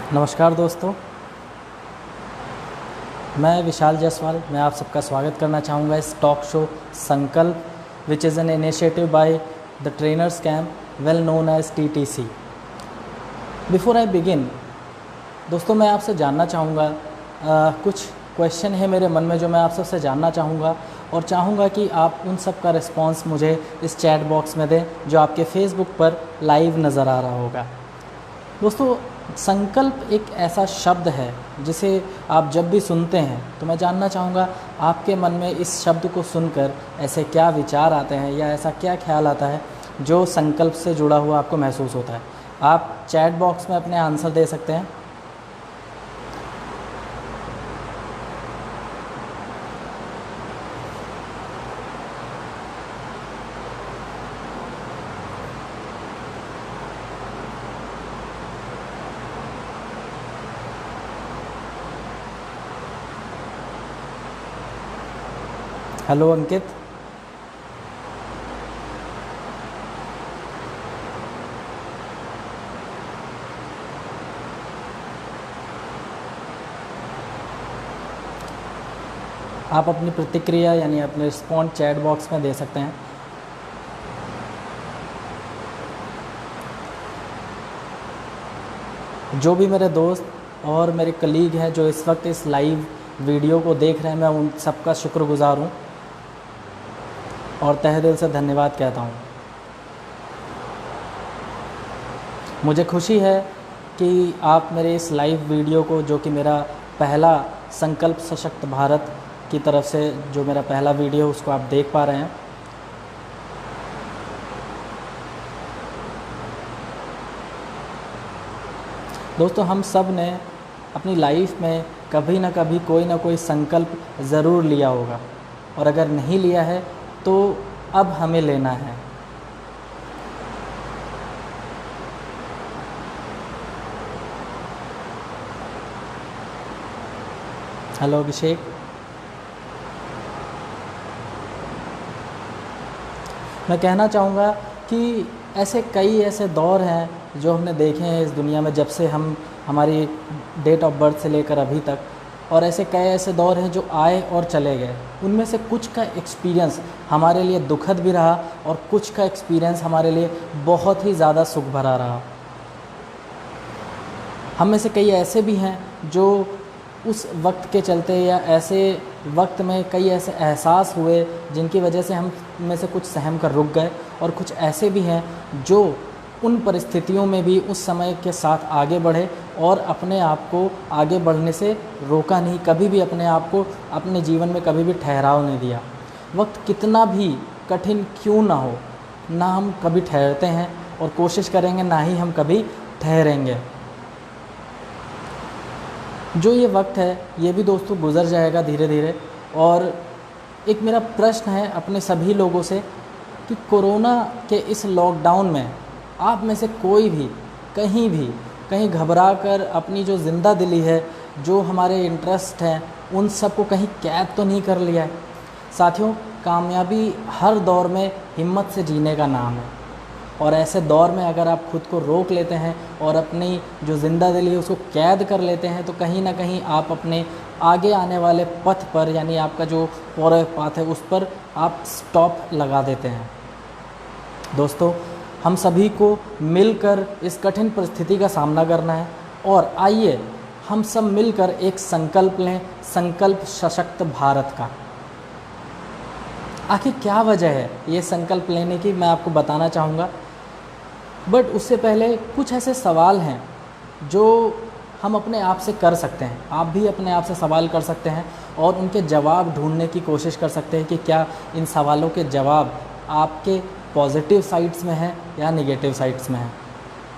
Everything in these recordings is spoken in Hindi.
नमस्कार दोस्तों, मैं विशाल जायसवाल। मैं आप सबका स्वागत करना चाहूँगा इस talk show Sankalp, which is an initiative by the trainers camp well known as TTC। Before I begin दोस्तों, मैं आपसे जानना चाहूँगा, कुछ क्वेश्चन है मेरे मन में जो मैं आप सबसे जानना चाहूँगा और चाहूँगा कि आप उन सब का रिस्पॉन्स मुझे इस चैट बॉक्स में दें जो आपके फेसबुक पर लाइव नज़र आ रहा होगा। दोस्तों, संकल्प एक ऐसा शब्द है जिसे आप जब भी सुनते हैं तो मैं जानना चाहूँगा आपके मन में इस शब्द को सुनकर ऐसे क्या विचार आते हैं या ऐसा क्या ख्याल आता है जो संकल्प से जुड़ा हुआ आपको महसूस होता है। आप चैट बॉक्स में अपने आंसर दे सकते हैं। हेलो अंकित, आप अपनी प्रतिक्रिया यानी अपने रिस्पॉन्ड चैट बॉक्स में दे सकते हैं। जो भी मेरे दोस्त और मेरे कलीग हैं जो इस वक्त इस लाइव वीडियो को देख रहे हैं, मैं उन सबका शुक्रगुजार हूँ और तहे दिल से धन्यवाद कहता हूँ। मुझे खुशी है कि आप मेरे इस लाइव वीडियो को, जो कि मेरा पहला संकल्प सशक्त भारत की तरफ से जो मेरा पहला वीडियो, उसको आप देख पा रहे हैं। दोस्तों, हम सब ने अपनी लाइफ में कभी ना कभी कोई ना कोई संकल्प ज़रूर लिया होगा और अगर नहीं लिया है तो अब हमें लेना है। हेलो अभिषेक, मैं कहना चाहूँगा कि ऐसे दौर हैं जो हमने देखे हैं इस दुनिया में, जब से हम हमारी डेट ऑफ बर्थ से लेकर अभी तक, और ऐसे दौर हैं जो आए और चले गए। उनमें से कुछ का एक्सपीरियंस हमारे लिए दुखद भी रहा और कुछ का एक्सपीरियंस हमारे लिए बहुत ही ज़्यादा सुख भरा रहा। हम में से कई ऐसे भी हैं जो उस वक्त के चलते या ऐसे वक्त में कई ऐसे एहसास हुए जिनकी वजह से हम में से कुछ सहम कर रुक गए, और कुछ ऐसे भी हैं जो उन परिस्थितियों में भी उस समय के साथ आगे बढ़े और अपने आप को आगे बढ़ने से रोका नहीं, कभी भी अपने आप को अपने जीवन में कभी भी ठहराव नहीं दिया। वक्त कितना भी कठिन क्यों ना हो, ना हम कभी ठहरते हैं और कोशिश करेंगे, ना ही हम कभी ठहरेंगे। जो ये वक्त है ये भी दोस्तों गुज़र जाएगा धीरे धीरे। और एक मेरा प्रश्न है अपने सभी लोगों से कि कोरोना के इस लॉकडाउन में आप में से कोई भी कहीं घबरा कर अपनी जो ज़िंदा दिली है, जो हमारे इंटरेस्ट हैं, उन सब को कहीं कैद तो नहीं कर लिया है। साथियों, कामयाबी हर दौर में हिम्मत से जीने का नाम है, और ऐसे दौर में अगर आप खुद को रोक लेते हैं और अपनी जो ज़िंदा दिली है उसको कैद कर लेते हैं तो कहीं ना कहीं आप अपने आगे आने वाले पथ पर, यानी आपका जो फॉरवर्ड पाथ है, उस पर आप स्टॉप लगा देते हैं। दोस्तों, हम सभी को मिलकर इस कठिन परिस्थिति का सामना करना है, और आइए हम सब मिलकर एक संकल्प लें, संकल्प सशक्त भारत का। आखिर क्या वजह है ये संकल्प लेने की, मैं आपको बताना चाहूँगा। बट उससे पहले कुछ ऐसे सवाल हैं जो हम अपने आप से कर सकते हैं। आप भी अपने आप से सवाल कर सकते हैं और उनके जवाब ढूंढने की कोशिश कर सकते हैं कि क्या इन सवालों के जवाब आपके पॉजिटिव साइड्स में हैं या नेगेटिव साइड्स में हैं।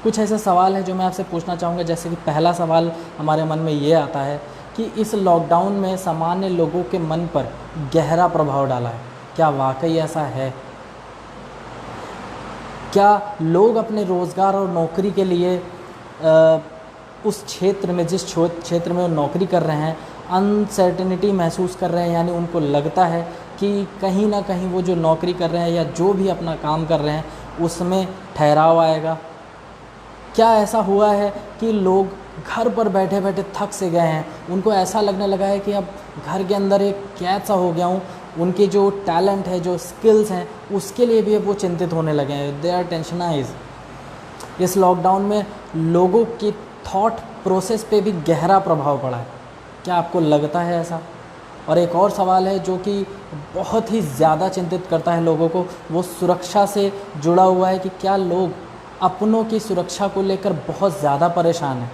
कुछ ऐसे सवाल हैं जो मैं आपसे पूछना चाहूँगा। जैसे कि पहला सवाल हमारे मन में ये आता है कि इस लॉकडाउन में सामान्य लोगों के मन पर गहरा प्रभाव डाला है। क्या वाकई ऐसा है? क्या लोग अपने रोज़गार और नौकरी के लिए उस क्षेत्र में, जिस क्षेत्र में वो नौकरी कर रहे हैं, अनसर्टेनिटी महसूस कर रहे हैं, यानी उनको लगता है कि कहीं ना कहीं वो जो नौकरी कर रहे हैं या जो भी अपना काम कर रहे हैं उसमें ठहराव आएगा? क्या ऐसा हुआ है कि लोग घर पर बैठे बैठे थक से गए हैं, उनको ऐसा लगने लगा है कि अब घर के अंदर एक कैद सा हो गया हूँ, उनके जो टैलेंट है, जो स्किल्स हैं, उसके लिए भी अब वो चिंतित होने लगे हैं। They are tensionize. इस लॉकडाउन में लोगों की थॉट प्रोसेस पे भी गहरा प्रभाव पड़ा है। क्या आपको लगता है ऐसा? और एक और सवाल है जो कि बहुत ही ज़्यादा चिंतित करता है लोगों को, वो सुरक्षा से जुड़ा हुआ है कि क्या लोग अपनों की सुरक्षा को लेकर बहुत ज़्यादा परेशान हैं।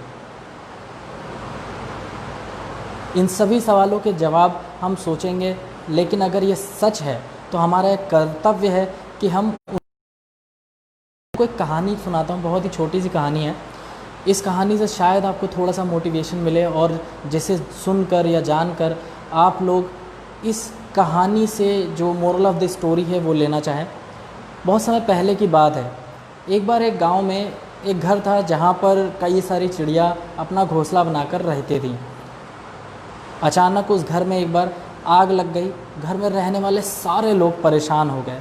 इन सभी सवालों के जवाब हम सोचेंगे, लेकिन अगर ये सच है तो हमारा एक कर्तव्य है कि हम उनको एक कहानी सुनाता हूँ। बहुत ही छोटी सी कहानी है। इस कहानी से शायद आपको थोड़ा सा मोटिवेशन मिले और जिसे सुनकर या जानकर आप लोग इस कहानी से जो मोरल ऑफ़ द स्टोरी है वो लेना चाहें। बहुत समय पहले की बात है। एक बार एक गांव में एक घर था जहां पर कई सारी चिड़िया अपना घोंसला बनाकर रहती थीं। अचानक उस घर में एक बार आग लग गई। घर में रहने वाले सारे लोग परेशान हो गए।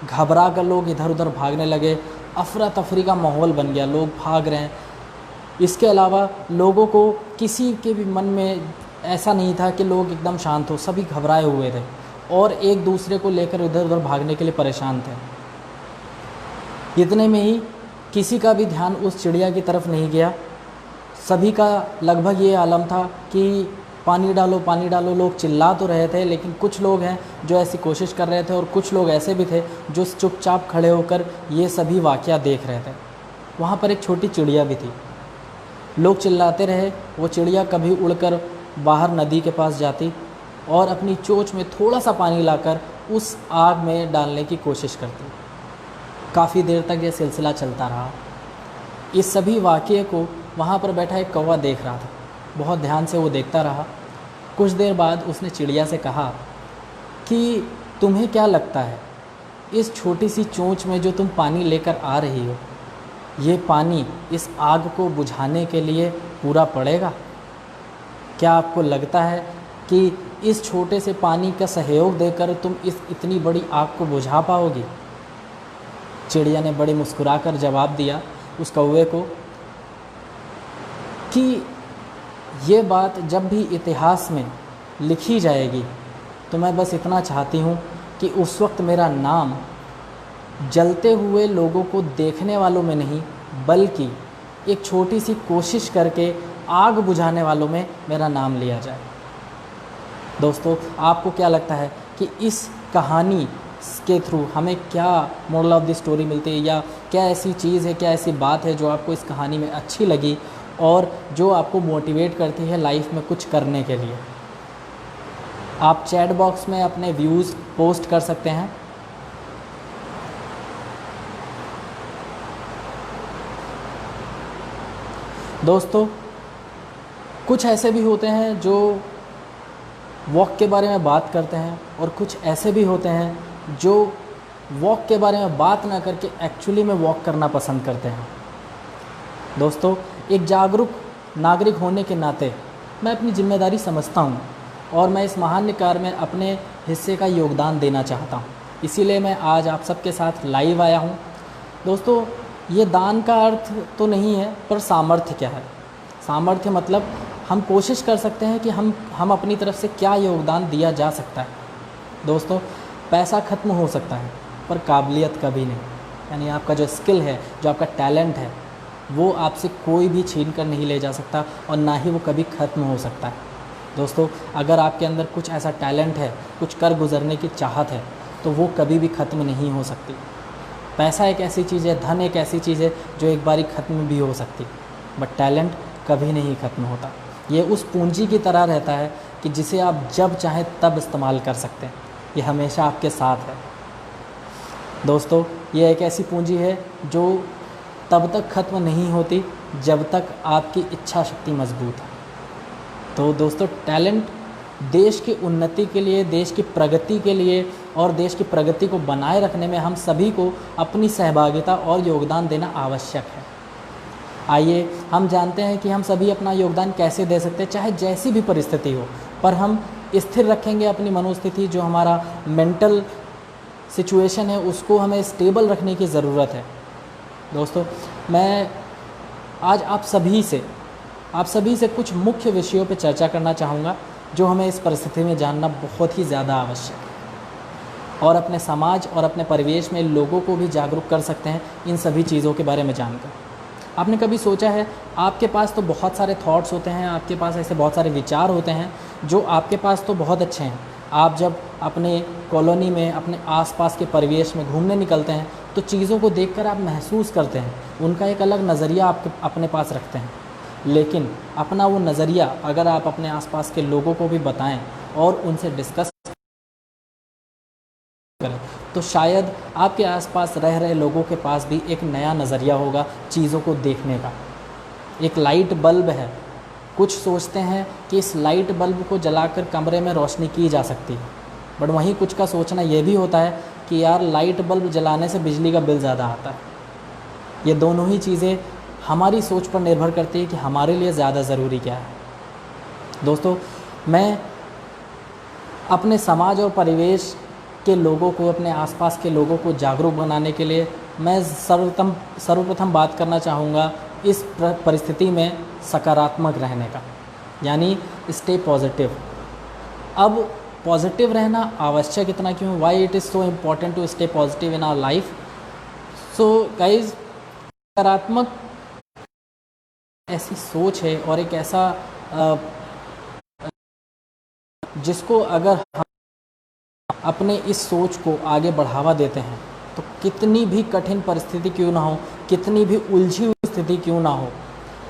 घबरा कर लोग इधर उधर भागने लगे। अफरा तफरी का माहौल बन गया, लोग भाग रहे हैं। इसके अलावा लोगों को किसी के भी मन में ऐसा नहीं था कि लोग एकदम शांत हो, सभी घबराए हुए थे और एक दूसरे को लेकर इधर उधर भागने के लिए परेशान थे। इतने में ही किसी का भी ध्यान उस चिड़िया की तरफ नहीं गया। सभी का लगभग ये आलम था कि पानी डालो पानी डालो। लोग चिल्ला तो रहे थे, लेकिन कुछ लोग हैं जो ऐसी कोशिश कर रहे थे और कुछ लोग ऐसे भी थे जो चुपचाप खड़े होकर ये सभी वाक़या देख रहे थे। वहाँ पर एक छोटी चिड़िया भी थी। लोग चिल्लाते रहे, वो चिड़िया कभी उड़कर बाहर नदी के पास जाती और अपनी चोंच में थोड़ा सा पानी लाकर उस आग में डालने की कोशिश करती। काफ़ी देर तक ये सिलसिला चलता रहा। इस सभी वाक़ये को वहाँ पर बैठा एक कौवा देख रहा था। बहुत ध्यान से वो देखता रहा। कुछ देर बाद उसने चिड़िया से कहा कि तुम्हें क्या लगता है, इस छोटी सी चोंच में जो तुम पानी लेकर आ रही हो, ये पानी इस आग को बुझाने के लिए पूरा पड़ेगा? क्या आपको लगता है कि इस छोटे से पानी का सहयोग देकर तुम इस इतनी बड़ी आग को बुझा पाओगी? चिड़िया ने बड़ी मुस्कुराकर जवाब दिया उस कौवे को कि ये बात जब भी इतिहास में लिखी जाएगी तो मैं बस इतना चाहती हूँ कि उस वक्त मेरा नाम जलते हुए लोगों को देखने वालों में नहीं, बल्कि एक छोटी सी कोशिश करके आग बुझाने वालों में मेरा नाम लिया जाए। दोस्तों, आपको क्या लगता है कि इस कहानी के थ्रू हमें क्या मोरल ऑफ़ द स्टोरी मिलती है, या क्या ऐसी चीज़ है, क्या ऐसी बात है जो आपको इस कहानी में अच्छी लगी और जो आपको मोटिवेट करती है लाइफ में कुछ करने के लिए? आप चैट बॉक्स में अपने व्यूज़ पोस्ट कर सकते हैं। दोस्तों, कुछ ऐसे भी होते हैं जो वॉक के बारे में बात करते हैं और कुछ ऐसे भी होते हैं जो वॉक के बारे में बात ना करके एक्चुअली में वॉक करना पसंद करते हैं। दोस्तों, एक जागरूक नागरिक होने के नाते मैं अपनी जिम्मेदारी समझता हूँ और मैं इस महान कार्य में अपने हिस्से का योगदान देना चाहता हूँ। इसीलिए मैं आज आप सबके साथ लाइव आया हूँ। दोस्तों, ये दान का अर्थ तो नहीं है, पर सामर्थ्य क्या है? सामर्थ्य मतलब हम कोशिश कर सकते हैं कि हम अपनी तरफ से क्या योगदान दिया जा सकता है। दोस्तों, पैसा ख़त्म हो सकता है पर काबिलियत कभी नहीं। यानी आपका जो स्किल है, जो आपका टैलेंट है, वो आपसे कोई भी छीन कर नहीं ले जा सकता और ना ही वो कभी ख़त्म हो सकता है। दोस्तों, अगर आपके अंदर कुछ ऐसा टैलेंट है, कुछ कर गुज़रने की चाहत है, तो वो कभी भी ख़त्म नहीं हो सकती। पैसा एक ऐसी चीज़ है, धन एक ऐसी चीज़ है जो एक बारी ख़त्म भी हो सकती, बट टैलेंट कभी नहीं ख़त्म होता। ये उस पूंजी की तरह रहता है कि जिसे आप जब चाहें तब इस्तेमाल कर सकते हैं। ये हमेशा आपके साथ है। दोस्तों, ये एक ऐसी पूंजी है जो तब तक ख़त्म नहीं होती जब तक आपकी इच्छा शक्ति मजबूत है। तो दोस्तों, टैलेंट देश की उन्नति के लिए, देश की प्रगति के लिए और देश की प्रगति को बनाए रखने में हम सभी को अपनी सहभागिता और योगदान देना आवश्यक है। आइए हम जानते हैं कि हम सभी अपना योगदान कैसे दे सकते हैं, चाहे जैसी भी परिस्थिति हो, पर हम स्थिर रखेंगे अपनी मनोस्थिति। जो हमारा मेंटल सिचुएशन है उसको हमें स्टेबल रखने की ज़रूरत है। दोस्तों, मैं आज आप सभी से कुछ मुख्य विषयों पर चर्चा करना चाहूँगा जो हमें इस परिस्थिति में जानना बहुत ही ज़्यादा आवश्यक है, और अपने समाज और अपने परिवेश में लोगों को भी जागरूक कर सकते हैं इन सभी चीज़ों के बारे में जानकर। आपने कभी सोचा है, आपके पास तो बहुत सारे थॉट्स होते हैं, आपके पास ऐसे बहुत सारे विचार होते हैं जो आपके पास तो बहुत अच्छे हैं। आप जब अपने कॉलोनी में, अपने आसपास के परिवेश में घूमने निकलते हैं तो चीज़ों को देखकर आप महसूस करते हैं, उनका एक अलग नज़रिया आप अपने पास रखते हैं। लेकिन अपना वो नज़रिया अगर आप अपने आसपास के लोगों को भी बताएं और उनसे डिस्कस करें तो शायद आपके आसपास रह रहे लोगों के पास भी एक नया नज़रिया होगा चीज़ों को देखने का। एक लाइट बल्ब है, कुछ सोचते हैं कि इस लाइट बल्ब को जलाकर कमरे में रोशनी की जा सकती है, बट वहीं कुछ का सोचना यह भी होता है कि यार लाइट बल्ब जलाने से बिजली का बिल ज़्यादा आता है। ये दोनों ही चीज़ें हमारी सोच पर निर्भर करती है कि हमारे लिए ज़्यादा ज़रूरी क्या है। दोस्तों, मैं अपने समाज और परिवेश के लोगों को, अपने आसपास के लोगों को जागरूक बनाने के लिए मैं सर्वप्रथम बात करना चाहूँगा इस परिस्थिति में सकारात्मक रहने का, यानी स्टे पॉजिटिव। अब पॉजिटिव रहना आवश्यक इतना क्यों? Why it is so important to stay positive in our life? So guys, सकारात्मक ऐसी सोच है और एक ऐसा जिसको अगर हम अपने इस सोच को आगे बढ़ावा देते हैं तो कितनी भी कठिन परिस्थिति क्यों ना हो, कितनी भी उलझी हुई स्थिति क्यों ना हो,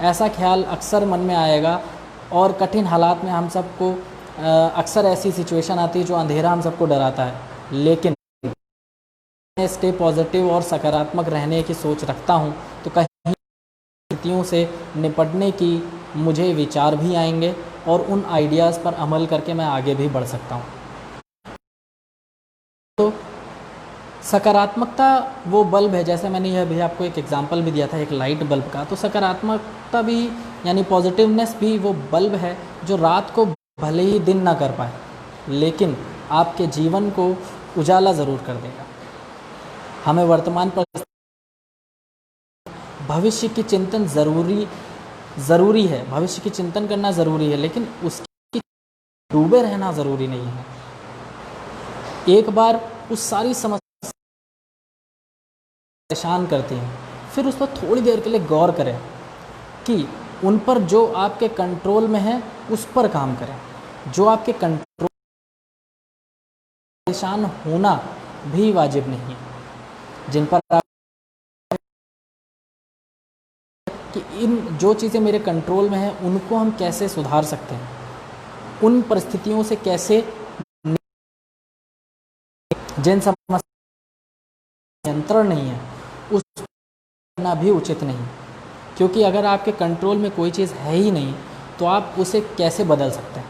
ऐसा ख्याल अक्सर मन में आएगा। और कठिन हालात में हम सबको अक्सर ऐसी सिचुएशन आती है जो अंधेरा हम सबको डराता है, लेकिन मैं स्टे पॉजिटिव और सकारात्मक रहने की सोच रखता हूँ तो कहीं स्थितियों से निपटने की मुझे विचार भी आएंगे और उन आइडियाज़ पर अमल करके मैं आगे भी बढ़ सकता हूँ। तो सकारात्मकता वो बल्ब है, जैसे मैंने यह भी आपको एक एग्जांपल भी दिया था एक लाइट बल्ब का, तो सकारात्मकता भी यानी पॉजिटिवनेस भी वो बल्ब है जो रात को भले ही दिन ना कर पाए लेकिन आपके जीवन को उजाला ज़रूर कर देगा। हमें वर्तमान पर भविष्य की चिंतन ज़रूरी है, भविष्य की चिंतन करना ज़रूरी है, लेकिन उसकी डूबे रहना ज़रूरी नहीं है। एक बार उस सारी समस्या परेशान करती हैं, फिर उस पर थोड़ी देर के लिए गौर करें कि उन पर जो आपके कंट्रोल में है उस पर काम करें। जो आपके कंट्रोल, परेशान होना भी वाजिब नहीं है। जिन पर आप कि इन जो चीज़ें मेरे कंट्रोल में हैं उनको हम कैसे सुधार सकते हैं, उन परिस्थितियों से कैसे, जिन समस्या नियंत्रण नहीं है उस करना भी उचित नहीं, क्योंकि अगर आपके कंट्रोल में कोई चीज़ है ही नहीं तो आप उसे कैसे बदल सकते हैं।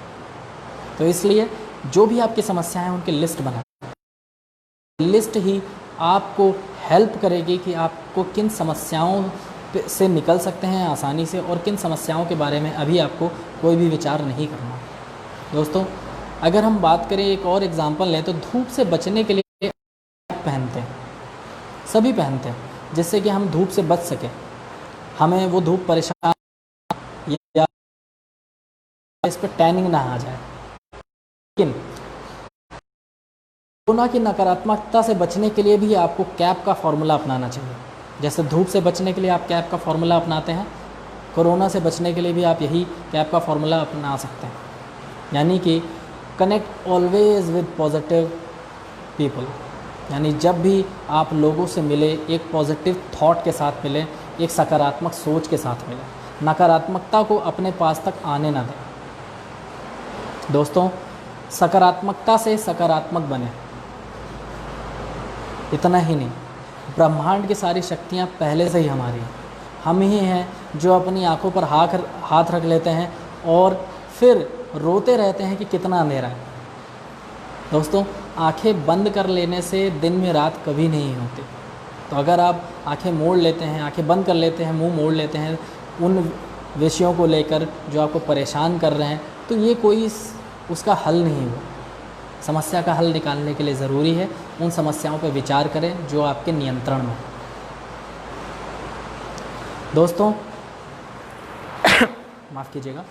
तो इसलिए जो भी आपकी समस्याएं हैं उनकी लिस्ट बनाएं। लिस्ट ही आपको हेल्प करेगी कि आपको किन समस्याओं से निकल सकते हैं आसानी से और किन समस्याओं के बारे में अभी आपको कोई भी विचार नहीं करना। दोस्तों, अगर हम बात करें, एक और एग्जांपल लें तो धूप से बचने के लिए पहनते हैं, सभी पहनते हैं जिससे कि हम धूप से बच सकें, हमें वो धूप परेशान या इस पर टैनिंग ना आ जाए। लेकिन कोरोना की नकारात्मकता से बचने के लिए भी आपको कैप का फॉर्मूला अपनाना चाहिए। जैसे धूप से बचने के लिए आप कैप का फॉर्मूला अपनाते हैं, कोरोना से बचने के लिए भी आप यही कैप का फॉर्मूला अपना सकते हैं, यानी कि connect always with positive people. यानी जब भी आप लोगों से मिले एक पॉजिटिव थॉट के साथ मिले, एक सकारात्मक सोच के साथ मिले, नकारात्मकता को अपने पास तक आने ना दें। दोस्तों, सकारात्मकता से सकारात्मक बने। इतना ही नहीं, ब्रह्मांड की सारी शक्तियाँ पहले से ही हमारी हैं। हम ही हैं जो अपनी आंखों पर हाथ रख लेते हैं और फिर रोते रहते हैं कि कितना अंधेरा है। दोस्तों, आंखें बंद कर लेने से दिन में रात कभी नहीं होती। तो अगर आप आंखें मोड़ लेते हैं, आंखें बंद कर लेते हैं, मुंह मोड़ लेते हैं उन विषयों को लेकर जो आपको परेशान कर रहे हैं, तो ये कोई उसका हल नहीं हुआ। समस्या का हल निकालने के लिए ज़रूरी है उन समस्याओं पर विचार करें जो आपके नियंत्रण में है। दोस्तों, माफ़ कीजिएगा,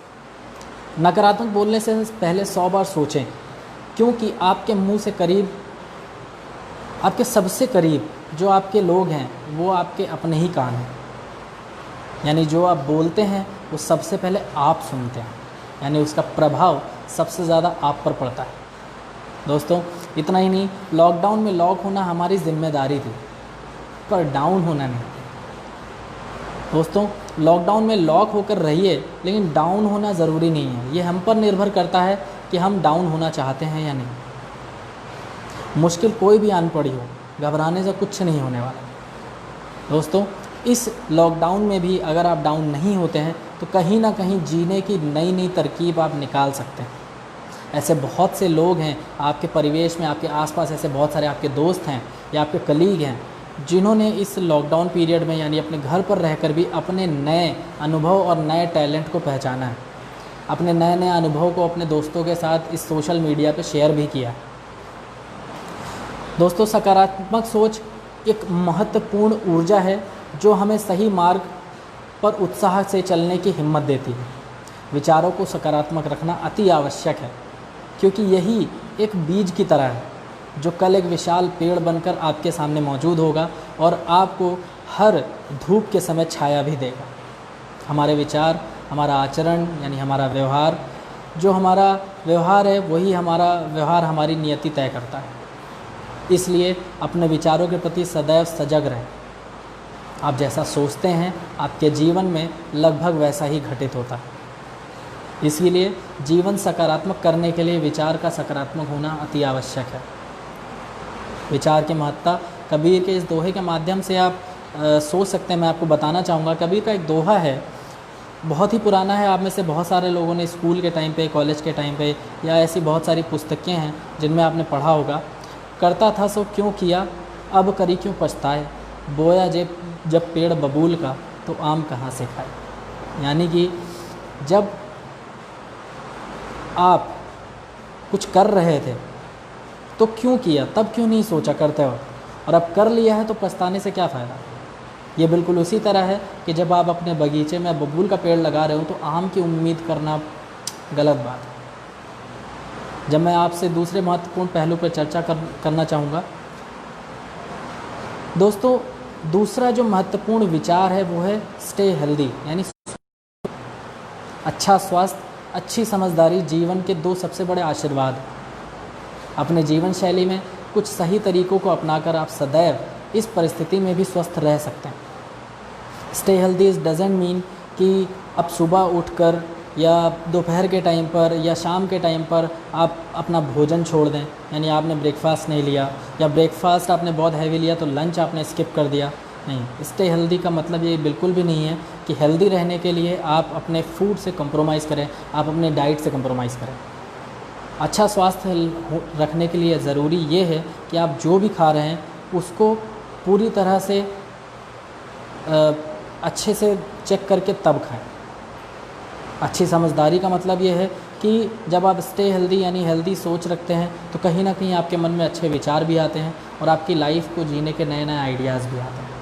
नकारात्मक बोलने से पहले 100 बार सोचें, क्योंकि आपके मुंह से करीब, आपके सबसे करीब जो आपके लोग हैं वो आपके अपने ही कान हैं। यानी जो आप बोलते हैं वो सबसे पहले आप सुनते हैं, यानी उसका प्रभाव सबसे ज़्यादा आप पर पड़ता है। दोस्तों इतना ही नहीं, लॉकडाउन में लॉक होना हमारी जिम्मेदारी थी, पर डाउन होना नहीं। दोस्तों लॉकडाउन में लॉक होकर रहिए, लेकिन डाउन होना ज़रूरी नहीं है। ये हम पर निर्भर करता है कि हम डाउन होना चाहते हैं या नहीं। मुश्किल कोई भी आन पड़ी हो, घबराने से कुछ नहीं होने वाला। दोस्तों इस लॉकडाउन में भी अगर आप डाउन नहीं होते हैं तो कहीं ना कहीं जीने की नई नई तरकीब आप निकाल सकते हैं। ऐसे बहुत से लोग हैं आपके परिवेश में, आपके आसपास ऐसे बहुत सारे आपके दोस्त हैं या आपके कलीग हैं जिन्होंने इस लॉकडाउन पीरियड में यानी अपने घर पर रहकर भी अपने नए अनुभव और नए टैलेंट को पहचाना है, अपने नए नए अनुभव को अपने दोस्तों के साथ इस सोशल मीडिया पे शेयर भी किया। दोस्तों सकारात्मक सोच एक महत्वपूर्ण ऊर्जा है जो हमें सही मार्ग पर उत्साह से चलने की हिम्मत देती है। विचारों को सकारात्मक रखना अति आवश्यक है, क्योंकि यही एक बीज की तरह है जो कल एक विशाल पेड़ बनकर आपके सामने मौजूद होगा और आपको हर धूप के समय छाया भी देगा। हमारे विचार, हमारा आचरण यानी हमारा व्यवहार, जो हमारा व्यवहार है वही हमारा व्यवहार हमारी नियति तय करता है। इसलिए अपने विचारों के प्रति सदैव सजग रहें। आप जैसा सोचते हैं आपके जीवन में लगभग वैसा ही घटित होता है। इसीलिए जीवन सकारात्मक करने के लिए विचार का सकारात्मक होना अति आवश्यक है। विचार की महत्ता कबीर के इस दोहे के माध्यम से आप सोच सकते हैं। मैं आपको बताना चाहूँगा, कबीर का एक दोहा है, बहुत ही पुराना है। आप में से बहुत सारे लोगों ने स्कूल के टाइम पे, कॉलेज के टाइम पे या ऐसी बहुत सारी पुस्तकें हैं जिनमें आपने पढ़ा होगा। करता था सो क्यों किया, अब करी क्यों पछताए, बोया जब पेड़ बबूल का तो आम कहाँ से खाए। यानी कि जब आप कुछ कर रहे थे तो क्यों किया, तब क्यों नहीं सोचा करते वक्त, और अब कर लिया है तो पछताने से क्या फ़ायदा। ये बिल्कुल उसी तरह है कि जब आप अपने बगीचे में बबूल का पेड़ लगा रहे हो तो आम की उम्मीद करना गलत बात है। जब मैं आपसे दूसरे महत्वपूर्ण पहलू पर चर्चा करना चाहूँगा दोस्तों, दूसरा जो महत्वपूर्ण विचार है वो है स्टे हेल्दी, यानी अच्छा स्वास्थ्य, अच्छी समझदारी जीवन के दो सबसे बड़े आशीर्वाद हैं। अपने जीवन शैली में कुछ सही तरीकों को अपनाकर आप सदैव इस परिस्थिति में भी स्वस्थ रह सकते हैं। स्टे हेल्दी डजंट मीन कि अब सुबह उठकर या दोपहर के टाइम पर या शाम के टाइम पर आप अपना भोजन छोड़ दें, यानी आपने ब्रेकफास्ट नहीं लिया या ब्रेकफास्ट आपने बहुत हैवी लिया तो लंच आपने स्किप कर दिया। नहीं, स्टे हेल्दी का मतलब ये बिल्कुल भी नहीं है कि हेल्दी रहने के लिए आप अपने फूड से कंप्रोमाइज़ करें, आप अपने डाइट से कंप्रोमाइज़ करें। अच्छा स्वास्थ्य रखने के लिए ज़रूरी ये है कि आप जो भी खा रहे हैं उसको पूरी तरह से अच्छे से चेक करके तब खाएं। अच्छी समझदारी का मतलब ये है कि जब आप स्टे हेल्दी यानी हेल्दी सोच रखते हैं तो कहीं ना कहीं आपके मन में अच्छे विचार भी आते हैं और आपकी लाइफ को जीने के नए नए आइडियाज़ भी आते हैं।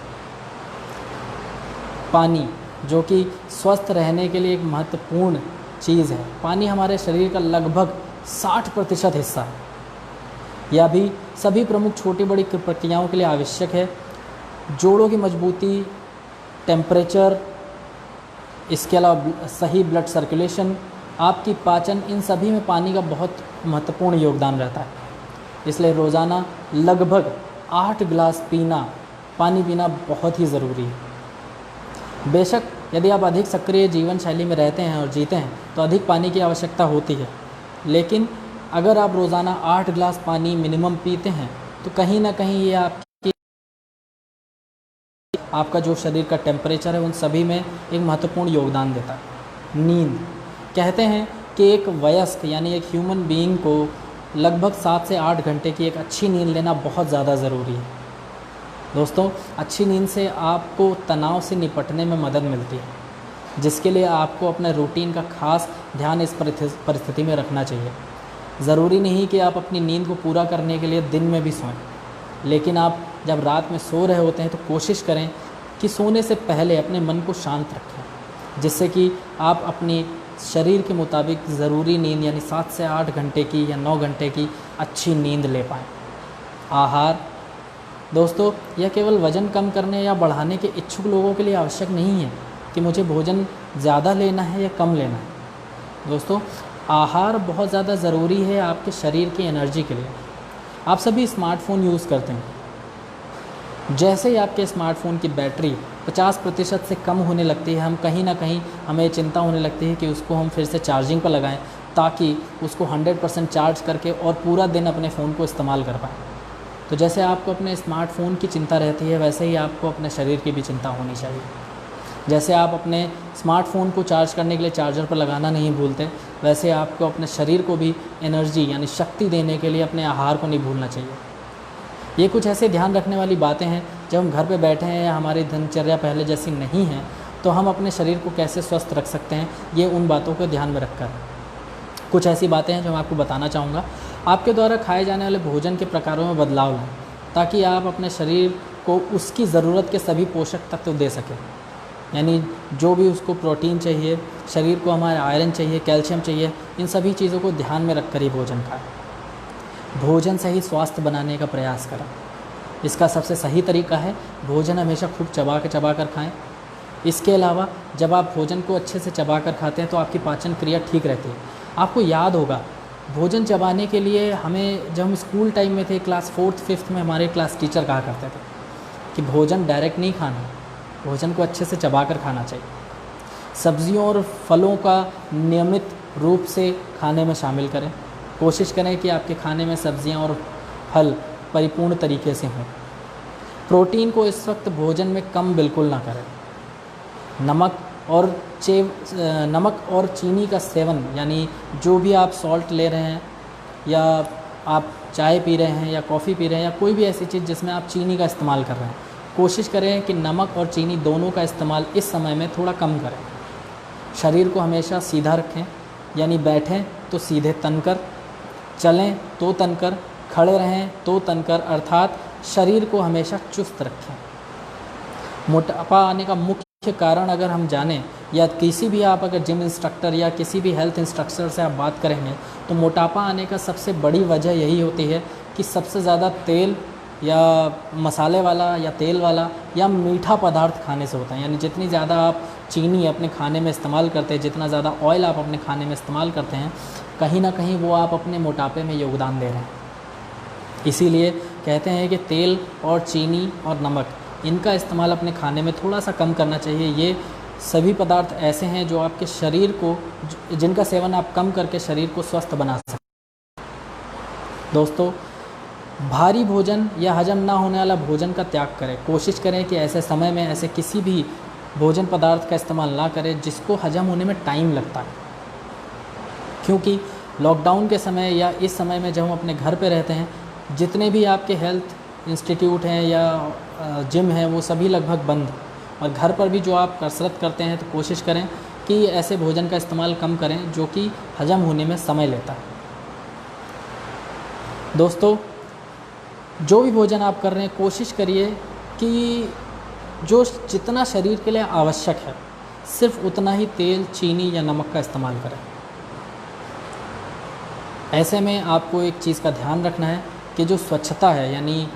पानी, जो कि स्वस्थ रहने के लिए एक महत्वपूर्ण चीज़ है। पानी हमारे शरीर का लगभग 60% हिस्सा है। यह भी सभी प्रमुख छोटी बड़ी प्रक्रियाओं के लिए आवश्यक है। जोड़ों की मजबूती, टेम्परेचर, इसके अलावा सही ब्लड सर्कुलेशन, आपकी पाचन, इन सभी में पानी का बहुत महत्वपूर्ण योगदान रहता है। इसलिए रोज़ाना लगभग 8 गिलास पानी पीना बहुत ही ज़रूरी है। बेशक यदि आप अधिक सक्रिय जीवन शैली में रहते हैं और जीते हैं तो अधिक पानी की आवश्यकता होती है, लेकिन अगर आप रोज़ाना 8 गिलास पानी मिनिमम पीते हैं तो कहीं ना कहीं ये आपका जो शरीर का टेम्परेचर है उन सभी में एक महत्वपूर्ण योगदान देता है। नींद, कहते हैं कि एक वयस्क यानी एक ह्यूमन बीइंग को लगभग 7 से 8 घंटे की एक अच्छी नींद लेना बहुत ज़्यादा ज़रूरी है। दोस्तों अच्छी नींद से आपको तनाव से निपटने में मदद मिलती है, जिसके लिए आपको अपने रूटीन का खास ध्यान इस परिस्थिति में रखना चाहिए। ज़रूरी नहीं कि आप अपनी नींद को पूरा करने के लिए दिन में भी सोएं, लेकिन आप जब रात में सो रहे होते हैं तो कोशिश करें कि सोने से पहले अपने मन को शांत रखें। जिससे कि आप अपनी शरीर के मुताबिक ज़रूरी नींद यानी 7 से 8 घंटे की या 9 घंटे की अच्छी नींद ले पाएँ। आहार दोस्तों, यह केवल वज़न कम करने या बढ़ाने के इच्छुक लोगों के लिए आवश्यक नहीं है कि मुझे भोजन ज़्यादा लेना है या कम लेना है। दोस्तों, आहार बहुत ज़्यादा ज़रूरी है आपके शरीर की एनर्जी के लिए। आप सभी स्मार्टफ़ोन यूज़ करते हैं। जैसे ही आपके स्मार्टफ़ोन की बैटरी 50% से कम होने लगती है, हम कहीं ना कहीं हमें चिंता होने लगती है कि उसको हम फिर से चार्जिंग पर लगाएं ताकि उसको 100% चार्ज करके और पूरा दिन अपने फ़ोन को इस्तेमाल कर पाएँ। तो जैसे आपको अपने स्मार्टफ़ोन की चिंता रहती है, वैसे ही आपको अपने शरीर की भी चिंता होनी चाहिए। जैसे आप अपने स्मार्टफ़ोन को चार्ज करने के लिए चार्जर पर लगाना नहीं भूलते, वैसे आपको अपने शरीर को भी एनर्जी यानी शक्ति देने के लिए अपने आहार को नहीं भूलना चाहिए। ये कुछ ऐसे ध्यान रखने वाली बातें हैं, जब हम घर पे बैठे हैं या हमारी दिनचर्या पहले जैसी नहीं है, तो हम अपने शरीर को कैसे स्वस्थ रख सकते हैं, ये उन बातों को ध्यान में रखकर कुछ ऐसी बातें हैं जो मैं आपको बताना चाहूँगा। आपके द्वारा खाए जाने वाले भोजन के प्रकारों में बदलाव लाएं ताकि आप अपने शरीर को उसकी ज़रूरत के सभी पोषक तत्व दे सकें। यानी जो भी उसको प्रोटीन चाहिए, शरीर को हमारा आयरन चाहिए, कैल्शियम चाहिए, इन सभी चीज़ों को ध्यान में रखकर ही भोजन खाएं। भोजन से ही स्वास्थ्य बनाने का प्रयास करें। इसका सबसे सही तरीका है भोजन हमेशा खूब चबा कर खाएं। इसके अलावा जब आप भोजन को अच्छे से चबा कर खाते हैं तो आपकी पाचन क्रिया ठीक रहती है। आपको याद होगा, भोजन चबाने के लिए हमें जब हम स्कूल टाइम में थे, क्लास 4th 5th में हमारे क्लास टीचर कहा करते थे कि भोजन डायरेक्ट नहीं खाना, भोजन को अच्छे से चबा कर खाना चाहिए। सब्जियों और फलों का नियमित रूप से खाने में शामिल करें। कोशिश करें कि आपके खाने में सब्जियां और फल परिपूर्ण तरीके से हों। प्रोटीन को इस वक्त भोजन में कम बिल्कुल ना करें। नमक और चीनी का सेवन, यानी जो भी आप सॉल्ट ले रहे हैं या आप चाय पी रहे हैं या कॉफ़ी पी रहे हैं या कोई भी ऐसी चीज़ जिसमें आप चीनी का इस्तेमाल कर रहे हैं, कोशिश करें कि नमक और चीनी दोनों का इस्तेमाल इस समय में थोड़ा कम करें। शरीर को हमेशा सीधा रखें, यानी बैठें तो सीधे तन कर, चलें तो तन कर, खड़े रहें तो तन कर, अर्थात शरीर को हमेशा चुस्त रखें। मोटापा आने का मुख्य कारण अगर हम जानें, या किसी भी आप अगर जिम इंस्ट्रक्टर या किसी भी हेल्थ इंस्ट्रक्टर से आप बात करेंगे, तो मोटापा आने का सबसे बड़ी वजह यही होती है कि सबसे ज़्यादा तेल या मसाले वाला या तेल वाला या मीठा पदार्थ खाने से होता है। यानी जितनी ज़्यादा आप चीनी अपने खाने में इस्तेमाल करते हैं, जितना ज़्यादा ऑयल आप अपने खाने में इस्तेमाल करते हैं, कहीं ना कहीं वो आप अपने मोटापे में योगदान दे रहे हैं। इसीलिए कहते हैं कि तेल और चीनी और नमक, इनका इस्तेमाल अपने खाने में थोड़ा सा कम करना चाहिए। ये सभी पदार्थ ऐसे हैं जो आपके शरीर को, जिनका सेवन आप कम करके शरीर को स्वस्थ बना सकते हैं। दोस्तों, भारी भोजन या हजम ना होने वाला भोजन का त्याग करें। कोशिश करें कि ऐसे समय में ऐसे किसी भी भोजन पदार्थ का इस्तेमाल ना करें जिसको हजम होने में टाइम लगता है, क्योंकि लॉकडाउन के समय या इस समय में जब हम अपने घर पे रहते हैं, जितने भी आपके हेल्थ इंस्टीट्यूट हैं या जिम हैं वो सभी लगभग बंद, और घर पर भी जो आप कसरत करते हैं तो कोशिश करें कि ऐसे भोजन का इस्तेमाल कम करें जो कि हजम होने में समय लेता है। दोस्तों, जो भी भोजन आप कर रहे हैं, कोशिश करिए कि जो जितना शरीर के लिए आवश्यक है सिर्फ उतना ही तेल, चीनी या नमक का इस्तेमाल करें। ऐसे में आपको एक चीज़ का ध्यान रखना है कि जो स्वच्छता है, यानी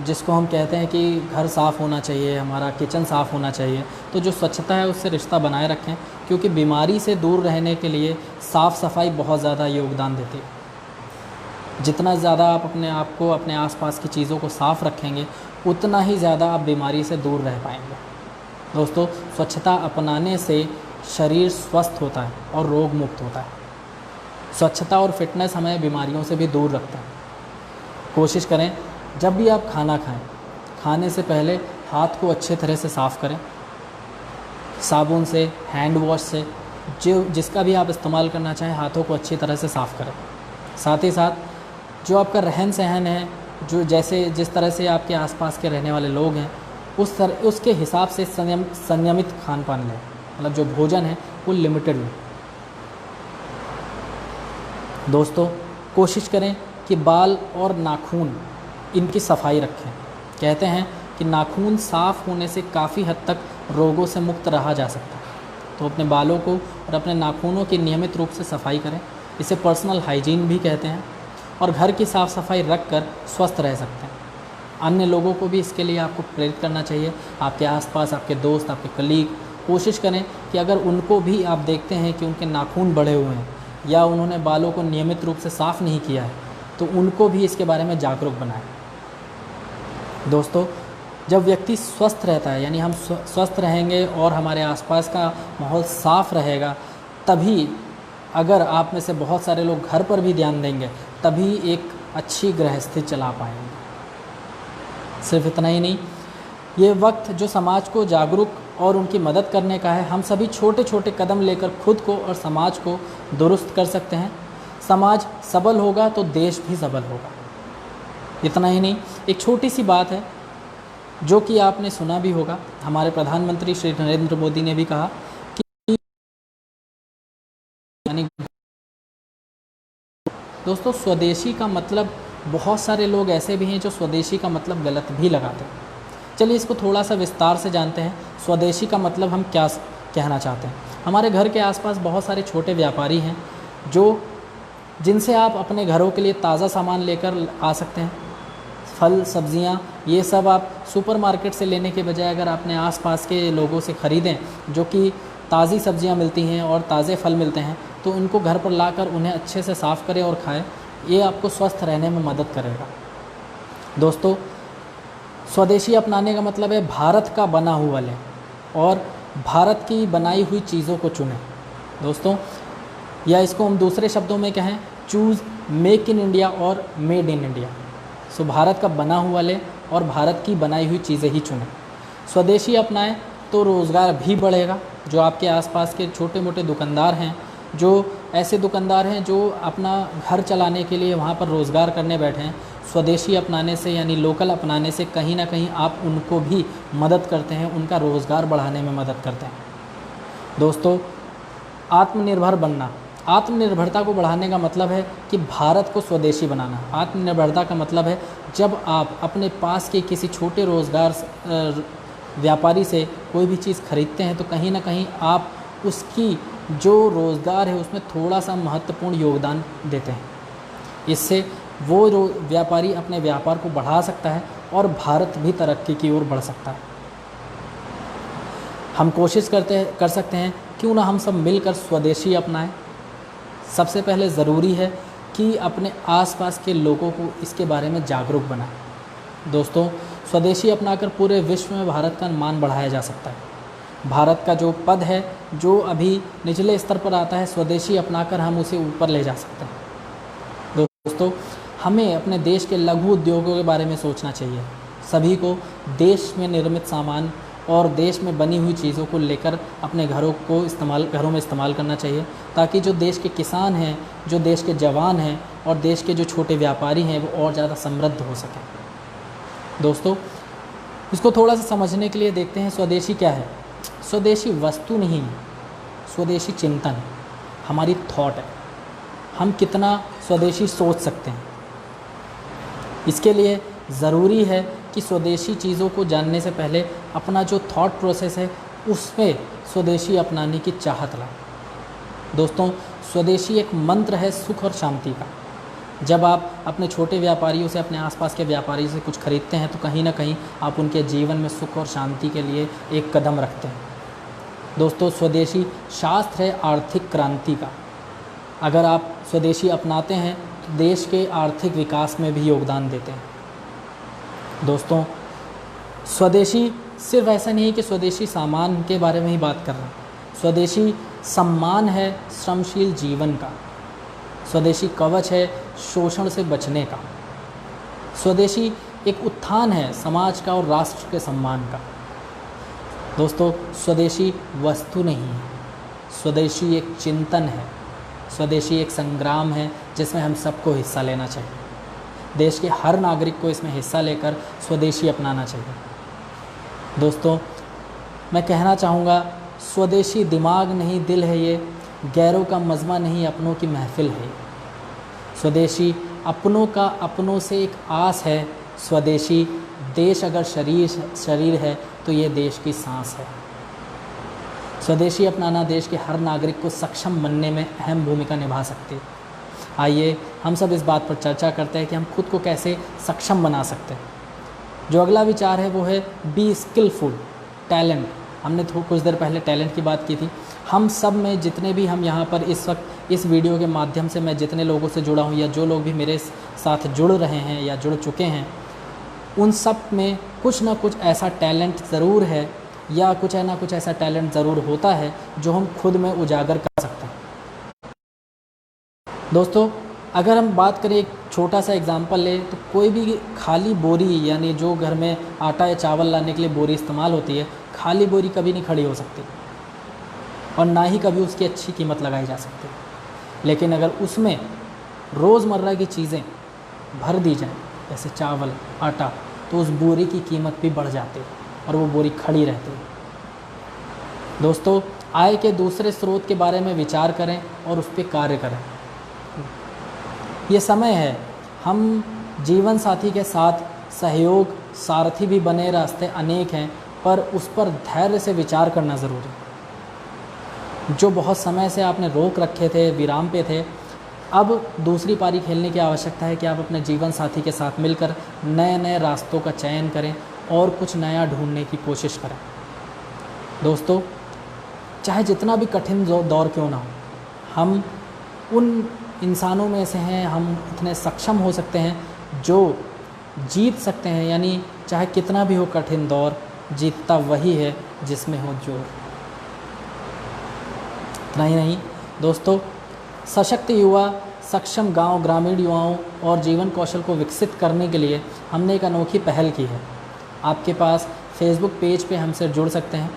जिसको हम कहते हैं कि घर साफ़ होना चाहिए, हमारा किचन साफ़ होना चाहिए, तो जो स्वच्छता है उससे रिश्ता बनाए रखें, क्योंकि बीमारी से दूर रहने के लिए साफ़ सफाई बहुत ज़्यादा योगदान देती है। जितना ज़्यादा आप अपने आप को, अपने आसपास की चीज़ों को साफ़ रखेंगे, उतना ही ज़्यादा आप बीमारी से दूर रह पाएंगे। दोस्तों, स्वच्छता अपनाने से शरीर स्वस्थ होता है और रोग मुक्त होता है। स्वच्छता और फिटनेस हमें बीमारियों से भी दूर रखता है। कोशिश करें जब भी आप खाना खाएं, खाने से पहले हाथ को अच्छे तरह से साफ़ करें, साबुन से, हैंड वॉश से, जिसका भी आप इस्तेमाल करना चाहें, हाथों को अच्छी तरह से साफ़ करें। साथ ही साथ जो आपका रहन सहन है, जो जिस तरह से आपके आसपास के रहने वाले लोग हैं, उसके हिसाब से संयमित खान पान लें। मतलब जो भोजन है वो लिमिटेड लें। दोस्तों, कोशिश करें कि बाल और नाखून, इनकी सफाई रखें। कहते हैं कि नाखून साफ़ होने से काफ़ी हद तक रोगों से मुक्त रहा जा सकता है। तो अपने बालों को और अपने नाखूनों की नियमित रूप से सफाई करें, इसे पर्सनल हाइजीन भी कहते हैं, और घर की साफ़ सफाई रख कर स्वस्थ रह सकते हैं। अन्य लोगों को भी इसके लिए आपको प्रेरित करना चाहिए। आपके आसपास आपके दोस्त, आपके कलीग, कोशिश करें कि अगर उनको भी आप देखते हैं कि उनके नाखून बढ़े हुए हैं या उन्होंने बालों को नियमित रूप से साफ़ नहीं किया है, तो उनको भी इसके बारे में जागरूक बनाएं। दोस्तों, जब व्यक्ति स्वस्थ रहता है, यानी हम स्वस्थ रहेंगे और हमारे आसपास का माहौल साफ़ रहेगा, तभी अगर आप में से बहुत सारे लोग घर पर भी ध्यान देंगे, तभी एक अच्छी गृहस्थी चला पाएंगे। सिर्फ इतना ही नहीं, ये वक्त जो समाज को जागरूक और उनकी मदद करने का है। हम सभी छोटे छोटे कदम लेकर खुद को और समाज को दुरुस्त कर सकते हैं। समाज सबल होगा तो देश भी सबल होगा। इतना ही नहीं, एक छोटी सी बात है जो कि आपने सुना भी होगा, हमारे प्रधानमंत्री श्री नरेंद्र मोदी ने भी कहा कि दोस्तों, स्वदेशी का मतलब, बहुत सारे लोग ऐसे भी हैं जो स्वदेशी का मतलब गलत भी लगाते हैं। चलिए इसको थोड़ा सा विस्तार से जानते हैं। स्वदेशी का मतलब हम क्या कहना चाहते हैं। हमारे घर के आसपास बहुत सारे छोटे व्यापारी हैं जिनसे आप अपने घरों के लिए ताज़ा सामान लेकर आ सकते हैं। फल, सब्जियां, ये सब आप सुपरमार्केट से लेने के बजाय अगर अपने आसपास के लोगों से ख़रीदें जो कि ताज़ी सब्जियां मिलती हैं और ताज़े फल मिलते हैं, तो इनको घर पर लाकर उन्हें अच्छे से साफ़ करें और खाएं। ये आपको स्वस्थ रहने में मदद करेगा। दोस्तों, स्वदेशी अपनाने का मतलब है भारत का बना हुआ लें और भारत की बनाई हुई चीज़ों को चुनें। दोस्तों, या इसको हम दूसरे शब्दों में कहें, चूज़ मेक इन इंडिया और मेड इन इंडिया। सो भारत का बना हुआ लें और भारत की बनाई हुई चीज़ें ही चुनें। स्वदेशी अपनाएं तो रोज़गार भी बढ़ेगा। जो आपके आसपास के छोटे मोटे दुकानदार हैं, जो ऐसे दुकानदार हैं जो अपना घर चलाने के लिए वहाँ पर रोज़गार करने बैठे हैं, स्वदेशी अपनाने से यानी लोकल अपनाने से कहीं ना कहीं आप उनको भी मदद करते हैं, उनका रोज़गार बढ़ाने में मदद करते हैं। दोस्तों, आत्मनिर्भर बनना, आत्मनिर्भरता को बढ़ाने का मतलब है कि भारत को स्वदेशी बनाना। आत्मनिर्भरता का मतलब है जब आप अपने पास के किसी छोटे रोज़गार व्यापारी से कोई भी चीज़ खरीदते हैं, तो कहीं ना कहीं आप उसकी जो रोज़गार है उसमें थोड़ा सा महत्वपूर्ण योगदान देते हैं। इससे वो व्यापारी अपने व्यापार को बढ़ा सकता है और भारत भी तरक्की की ओर बढ़ सकता है। हम कोशिश कर सकते हैं, क्यों ना हम सब मिलकर स्वदेशी अपनाएं। सबसे पहले ज़रूरी है कि अपने आसपास के लोगों को इसके बारे में जागरूक बनाएं। दोस्तों, स्वदेशी अपनाकर पूरे विश्व में भारत का मान बढ़ाया जा सकता है। भारत का जो पद है, जो अभी निचले स्तर पर आता है, स्वदेशी अपनाकर हम उसे ऊपर ले जा सकते हैं। दोस्तों, हमें अपने देश के लघु उद्योगों के बारे में सोचना चाहिए। सभी को देश में निर्मित सामान और देश में बनी हुई चीज़ों को लेकर अपने घरों में इस्तेमाल करना चाहिए, ताकि जो देश के किसान हैं, जो देश के जवान हैं और देश के जो छोटे व्यापारी हैं, वो और ज़्यादा समृद्ध हो सकें। दोस्तों, इसको थोड़ा सा समझने के लिए देखते हैं स्वदेशी क्या है। स्वदेशी वस्तु नहीं है, स्वदेशी चिंतन है, हमारी थॉट है। हम कितना स्वदेशी सोच सकते हैं, इसके लिए ज़रूरी है कि स्वदेशी चीज़ों को जानने से पहले अपना जो थॉट प्रोसेस है उसमें स्वदेशी अपनाने की चाहत लाएं। दोस्तों, स्वदेशी एक मंत्र है सुख और शांति का। जब आप अपने छोटे व्यापारियों से, अपने आसपास के व्यापारियों से कुछ खरीदते हैं, तो कहीं ना कहीं आप उनके जीवन में सुख और शांति के लिए एक कदम रखते हैं। दोस्तों, स्वदेशी शास्त्र है आर्थिक क्रांति का। अगर आप स्वदेशी अपनाते हैं तो देश के आर्थिक विकास में भी योगदान देते हैं। दोस्तों, स्वदेशी सिर्फ ऐसा नहीं है कि स्वदेशी सामान के बारे में ही बात कर रहे हैं। स्वदेशी सम्मान है श्रमशील जीवन का। स्वदेशी कवच है शोषण से बचने का। स्वदेशी एक उत्थान है समाज का और राष्ट्र के सम्मान का। दोस्तों, स्वदेशी वस्तु नहीं है, स्वदेशी एक चिंतन है, स्वदेशी एक संग्राम है जिसमें हम सबको हिस्सा लेना चाहिए। देश के हर नागरिक को इसमें हिस्सा लेकर स्वदेशी अपनाना चाहिए। दोस्तों, मैं कहना चाहूँगा, स्वदेशी दिमाग नहीं दिल है ये, गैरों का मज़मा नहीं अपनों की महफिल है। स्वदेशी अपनों का अपनों से एक आस है। स्वदेशी देश अगर शरीर है तो ये देश की सांस है। स्वदेशी अपनाना देश के हर नागरिक को सक्षम बनने में अहम भूमिका निभा सकती है। आइए हम सब इस बात पर चर्चा करते हैं कि हम खुद को कैसे सक्षम बना सकते हैं। जो अगला विचार है वो है बी स्किलफुल। टैलेंट, हमने कुछ देर पहले टैलेंट की बात की थी। हम सब में जितने भी हम यहाँ पर इस वक्त इस वीडियो के माध्यम से मैं जितने लोगों से जुड़ा हूँ या जो लोग भी मेरे साथ जुड़ रहे हैं या जुड़ चुके हैं, उन सब में कुछ ना कुछ ऐसा टैलेंट ज़रूर है या कुछ है ना कुछ ऐसा टैलेंट ज़रूर होता है जो हम खुद में उजागर कर सकते हैं। दोस्तों, अगर हम बात करें, एक छोटा सा एग्जांपल ले तो कोई भी खाली बोरी, यानी जो घर में आटा या चावल लाने के लिए बोरी इस्तेमाल होती है, खाली बोरी कभी नहीं खड़ी हो सकती और ना ही कभी उसकी अच्छी कीमत लगाई जा सकती। लेकिन अगर उसमें रोज़मर्रा की चीज़ें भर दी जाएं, जैसे चावल, आटा, तो उस बोरी की कीमत भी बढ़ जाती है और वो बोरी खड़ी रहती है। दोस्तों, आय के दूसरे स्रोत के बारे में विचार करें और उस पर कार्य करें। ये समय है, हम जीवन साथी के साथ सहयोग सारथी भी बने, रास्ते अनेक हैं, पर उस पर धैर्य से विचार करना ज़रूरी है। जो बहुत समय से आपने रोक रखे थे, विराम पे थे, अब दूसरी पारी खेलने की आवश्यकता है कि आप अपने जीवन साथी के साथ मिलकर नए नए रास्तों का चयन करें और कुछ नया ढूंढने की कोशिश करें। दोस्तों, चाहे जितना भी कठिन दौर क्यों ना हो, हम उन इंसानों में से हैं, हम इतने सक्षम हो सकते हैं जो जीत सकते हैं। यानी चाहे कितना भी हो कठिन दौर, जीतता वही है जिसमें हो जोर। इतना ही नहीं दोस्तों, सशक्त युवा, सक्षम गांव, ग्रामीण युवाओं और जीवन कौशल को विकसित करने के लिए हमने एक अनोखी पहल की है। आपके पास फेसबुक पेज पे हमसे जुड़ सकते हैं।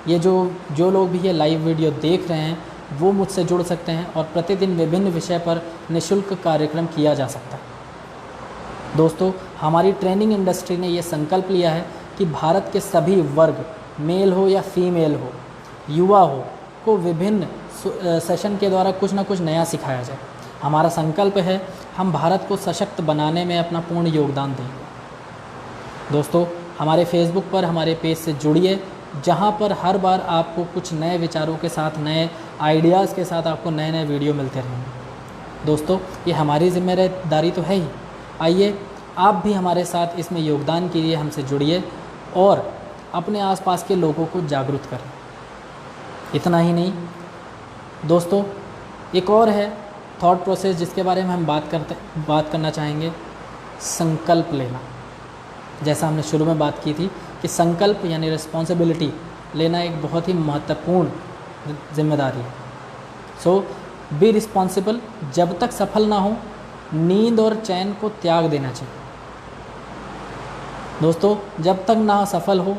ये जो लोग भी ये लाइव वीडियो देख रहे हैं वो मुझसे जुड़ सकते हैं और प्रतिदिन विभिन्न विषय पर निःशुल्क कार्यक्रम किया जा सकता है। दोस्तों, हमारी ट्रेनिंग इंडस्ट्री ने ये संकल्प लिया है कि भारत के सभी वर्ग, मेल हो या फीमेल हो, युवा हो, को विभिन्न सेशन के द्वारा कुछ ना कुछ नया सिखाया जाए। हमारा संकल्प है हम भारत को सशक्त बनाने में अपना पूर्ण योगदान देंगे। दोस्तों, हमारे फेसबुक पर हमारे पेज से जुड़िए, जहां पर हर बार आपको कुछ नए विचारों के साथ, नए आइडियाज़ के साथ आपको नए नए वीडियो मिलते रहेंगे। दोस्तों, ये हमारी जिम्मेदारी तो है ही। आइए आप भी हमारे साथ इसमें योगदान कीजिए, हमसे जुड़िए और अपने आसपास के लोगों को जागरूक करें। इतना ही नहीं दोस्तों, एक और है थॉट प्रोसेस जिसके बारे में हम बात करना चाहेंगे, संकल्प लेना। जैसा हमने शुरू में बात की थी कि संकल्प यानी रिस्पॉन्सिबिलिटी लेना एक बहुत ही महत्वपूर्ण जिम्मेदारी है। सो बी रिस्पॉन्सिबल। जब तक सफल ना हो, नींद और चैन को त्याग देना चाहिए। दोस्तों, जब तक ना सफल हो,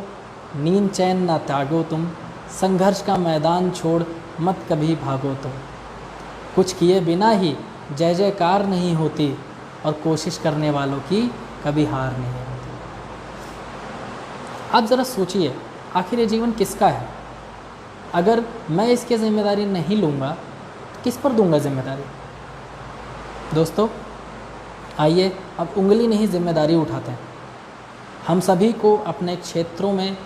नींद चैन ना त्यागो तुम, संघर्ष का मैदान छोड़ मत कभी भागो तुम। कुछ किए बिना ही जय जयकार नहीं होती और कोशिश करने वालों की कभी हार नहीं होती। आप ज़रा सोचिए, आखिर ये जीवन किसका है? अगर मैं इसकी जिम्मेदारी नहीं लूँगा, किस पर दूंगा जिम्मेदारी? दोस्तों, आइए अब उंगली नहीं जिम्मेदारी उठाते हैं। हम सभी को अपने क्षेत्रों में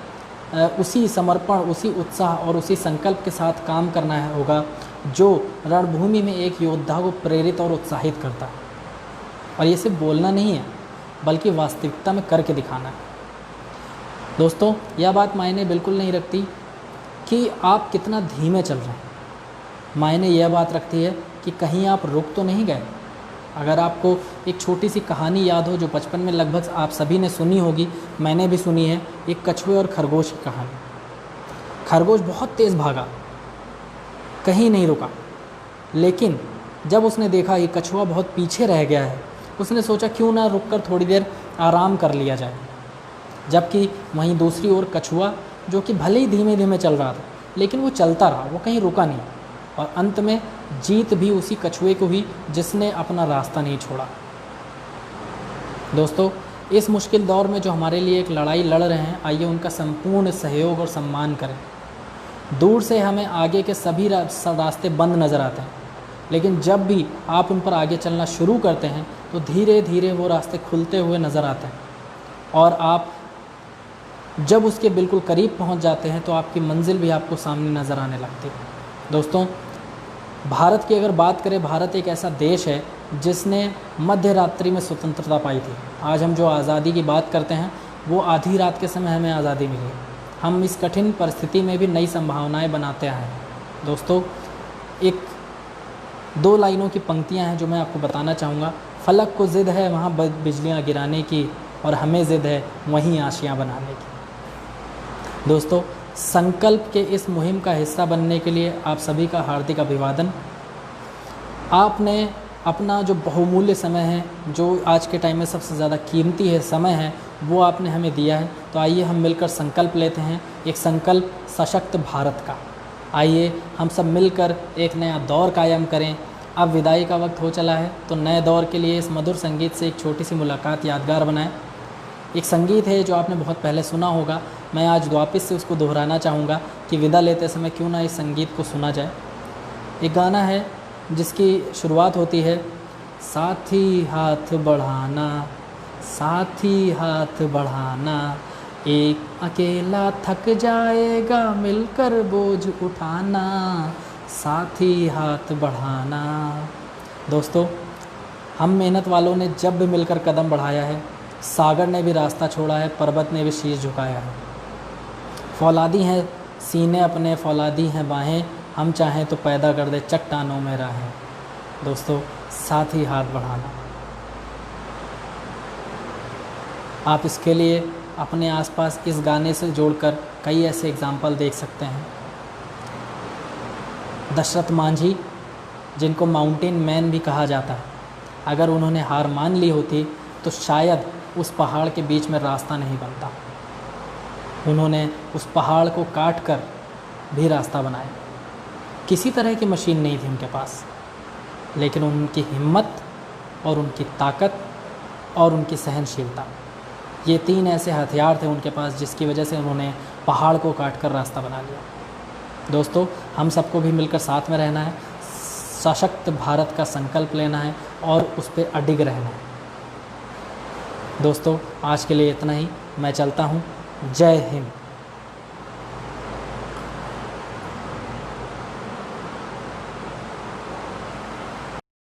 उसी समर्पण, उसी उत्साह और उसी संकल्प के साथ काम करना होगा जो रणभूमि में एक योद्धा को प्रेरित और उत्साहित करता है। और ये सिर्फ बोलना नहीं है, बल्कि वास्तविकता में करके दिखाना है। दोस्तों, यह बात मायने बिल्कुल नहीं रखती कि आप कितना धीमे चल रहे हैं। मायने यह बात रखती है कि कहीं आप रुक तो नहीं गए। अगर आपको एक छोटी सी कहानी याद हो जो बचपन में लगभग आप सभी ने सुनी होगी, मैंने भी सुनी है, एक कछुए और खरगोश की कहानी। खरगोश बहुत तेज़ भागा, कहीं नहीं रुका, लेकिन जब उसने देखा कि कछुआ बहुत पीछे रह गया है, उसने सोचा क्यों ना रुककर थोड़ी देर आराम कर लिया जाए। जबकि वहीं दूसरी ओर कछुआ, जो कि भले ही धीमे धीमे चल रहा था, लेकिन वो चलता रहा, वो कहीं रुका नहीं। और अंत में जीत भी उसी कछुए को हुई जिसने अपना रास्ता नहीं छोड़ा। दोस्तों, इस मुश्किल दौर में जो हमारे लिए एक लड़ाई लड़ रहे हैं, आइए उनका संपूर्ण सहयोग और सम्मान करें। दूर से हमें आगे के सभी रास्ते बंद नज़र आते हैं, लेकिन जब भी आप उन पर आगे चलना शुरू करते हैं तो धीरे धीरे वो रास्ते खुलते हुए नज़र आते हैं और आप जब उसके बिल्कुल करीब पहुंच जाते हैं तो आपकी मंजिल भी आपको सामने नज़र आने लगती है। दोस्तों, भारत की अगर बात करें, भारत एक ऐसा देश है जिसने मध्य रात्रि में स्वतंत्रता पाई थी। आज हम जो आज़ादी की बात करते हैं वो आधी रात के समय हमें आज़ादी मिली। हम इस कठिन परिस्थिति में भी नई संभावनाएं बनाते आए हैं। दोस्तों, एक 2 लाइनों की पंक्तियां हैं जो मैं आपको बताना चाहूँगा। फलक को ज़िद है वहाँ बिजलियाँ गिराने की, और हमें ज़िद है वहीं आशियाँ बनाने की। दोस्तों, संकल्प के इस मुहिम का हिस्सा बनने के लिए आप सभी का हार्दिक अभिवादन। आपने अपना जो बहुमूल्य समय है, जो आज के टाइम में सबसे ज़्यादा कीमती है समय है, वो आपने हमें दिया है। तो आइए हम मिलकर संकल्प लेते हैं, एक संकल्प सशक्त भारत का। आइए हम सब मिलकर एक नया दौर कायम करें। अब विदाई का वक्त हो चला है, तो नए दौर के लिए इस मधुर संगीत से एक छोटी सी मुलाकात यादगार बनाएं। एक संगीत है जो आपने बहुत पहले सुना होगा, मैं आज वापस से उसको दोहराना चाहूँगा कि विदा लेते समय क्यों ना इस संगीत को सुना जाए। एक गाना है जिसकी शुरुआत होती है, साथी हाथ बढ़ाना, साथी हाथ बढ़ाना, एक अकेला थक जाएगा मिलकर बोझ उठाना, साथी हाथ बढ़ाना। दोस्तों, हम मेहनत वालों ने जब भी मिलकर कदम बढ़ाया है, सागर ने भी रास्ता छोड़ा है, पर्वत ने भी शीश झुकाया है। फौलादी हैं सीने अपने, फौलादी हैं बाहें, हम चाहें तो पैदा कर दे चट्टानों में राहें। दोस्तों, साथ ही हाथ बढ़ाना। आप इसके लिए अपने आसपास इस गाने से जोड़कर कई ऐसे एग्जाम्पल देख सकते हैं। दशरथ मांझी, जिनको माउंटेन मैन भी कहा जाता है, अगर उन्होंने हार मान ली होती तो शायद उस पहाड़ के बीच में रास्ता नहीं बनता। उन्होंने उस पहाड़ को काट कर भी रास्ता बनाया। किसी तरह की मशीन नहीं थी उनके पास, लेकिन उनकी हिम्मत और उनकी ताकत और उनकी सहनशीलता, ये 3 ऐसे हथियार थे उनके पास जिसकी वजह से उन्होंने पहाड़ को काट कर रास्ता बना लिया। दोस्तों, हम सबको भी मिलकर साथ में रहना है, सशक्त भारत का संकल्प लेना है और उस पर अडिग रहना है। दोस्तों, आज के लिए इतना ही, मैं चलता हूँ। जय हिंद।